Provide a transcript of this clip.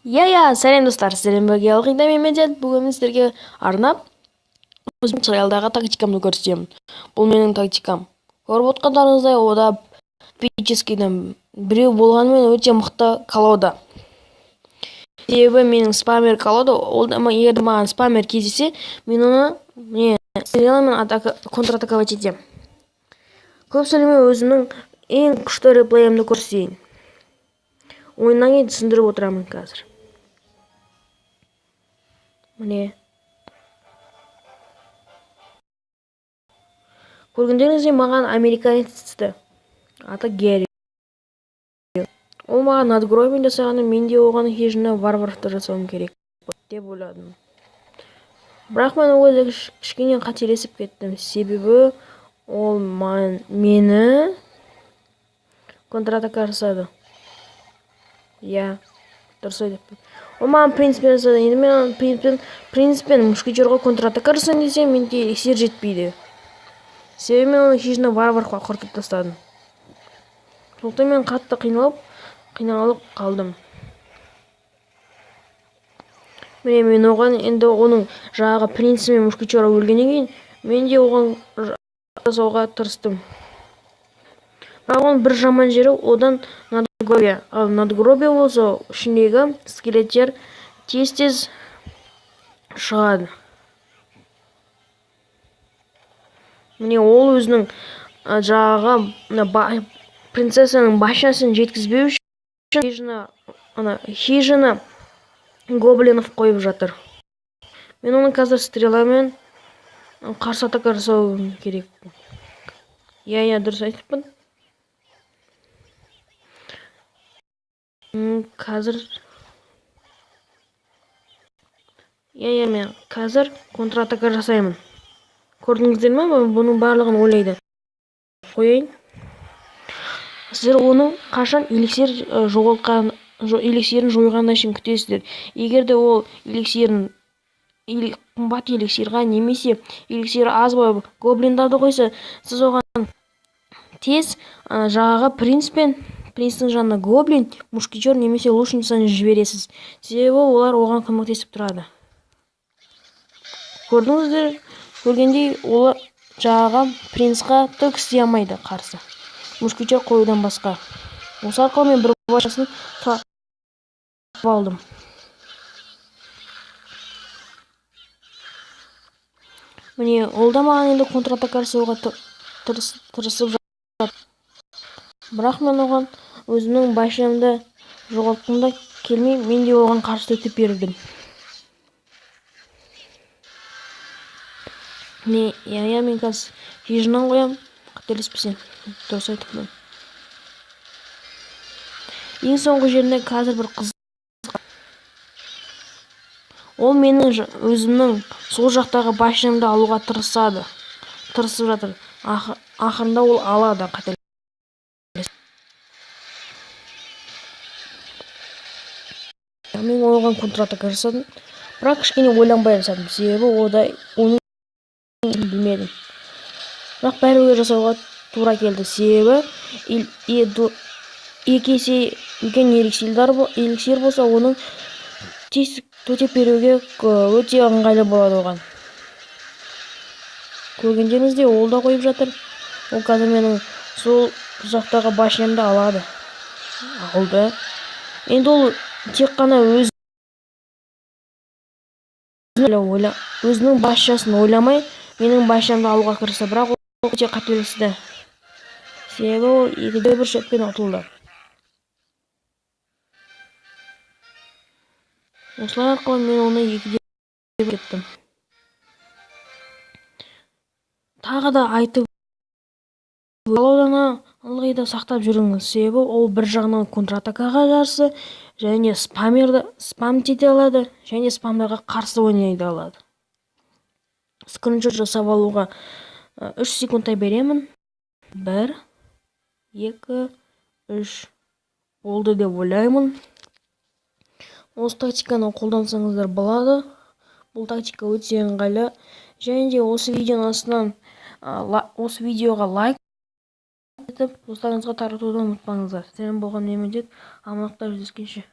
Сәлем достар, сіздермен бірге ылғи да мен Медет. Бүгін мен сіздерге арнап өзімнің сериалдағы тактикамды көрсетемін. Бұл менің тактикам. Көріп отқандарыңыздай, ода эпическийден біреу болғанымен өте мықты колода. Себебі менің спамер колода, егер маған спамер кездесе, мен оны сериалмен контратаковать етемін. Көп сөйлемей өзімнің ең күшті реплейімді көрсетейін. Ойыннан кейін түсіндіріп отырамын қазір. Міне. Көргендеріңіздей маған американец түсті. Аты Герри. Ол маған надгробин жасағаны, мен де оған хижина варварфты жасауым керек деп ойладым. Бірақ мен ол кішкене қателесіп кеттім. Себебі ол мені контратака жасады. Дұрыс айтыппын. Ол маған принциппен жасады. Енді мен принциппен мушкетерға контратака жасайын десем, менде эликсир жетпейді. Себебі мен оны хижина варварға құртып тастадым. Сондықтан мен қатты қиналып қалдым. Мен оған енді оның жаңағы принципі мен мушкетері өлгеннен кейін, мен де оған жасауға тырыстым. Бірақ оның бір жаман жері одан надгробия. Ал надгробия болса, ішіндегі скелеттер тез шығады. Міне ол өзінің жаңағы принцессаның башнясын жеткізбеу үшін хижина гоблинов қойып жатыр. Мен оны қазір стреламен қарсы атака жасауым керек. Дұрыс айтыппын. Мен қазір контратака жасаймын. Көрдіңіздер ме? Бұның барлығын ойлайды. Қойайын. Сіздер оның қашан эликсирін жойғаннан шейін күтесіздер. Егер де ол қымбат эликсирға немесе эликсирі аз болып гоблиндарды қойса, сіз оған тез жағаға принцтің жанына гоблин, мушкетер немесе лучницаны жібересіз. Себебі олар оған көмектесіп тұрады. Көрдіңіздер? Көргендей, олар жағаға принцқа түк істей алмайды қарсы. Мушкетер қоюдан басқа. Осы арқылы мен бір башасын тауып алдым. Міне, ол да маған енді контратака жасауға тырысып жатыр. Бірақ мен оған өзімнің башнямды жоғалтқымда келмей, мен де оған қарсы өтіп бердім. Мен қазір хижинан қоям, қателеспесем. Дұрыс айтыппын. Ең соңғы жерінде қазір бір қызық. Ол менің өзімнің сол жақтағы башнямды алуға тырысып жатыр. Ақырында ол алады, қателеспесем. Мен оған контратака жасадым. Бірақ кішкене ойланбай жасадым. Себебі оның білмедім. Бірақ бәрібір жасауға тура келді. Себебі екі есе үлкен эликсир болса, оның тез төтеп беруге өте ыңғайлы болады оған. Көргендеріңізде ол да қойып жатыр. Ол қазір менің сол жақтағы башнямды алады. Алды. Енді ол тек қана өзінің башнясын ойламай, менің башнямды алуға кірісті. Бірақ ол өте қателесті. Себебі ол 2-де 1 шотпен ұтылды. Осылай арқылы мен оны 2-де 1 кеттім. Тағы да айтып, колоданы ылғи да сақтап жүріңіз. Себебі ол бір жағынан контратакаға жарысы, және спам тете алады, және спамдарға қарсы ойнайды алады. Скриншот жасап алуға 3 секундтай беремін. 1, 2, 3 болды деп ойлаймын. Осы тактиканы қолдансаңыздар болады. Бұл тактика өте ыңғайлы. Және де осы видеоға лайк етіп, достарыңызға таратуды ұмытпаңыздар. Сәлем болған Медет. Амандықта жүздескенше.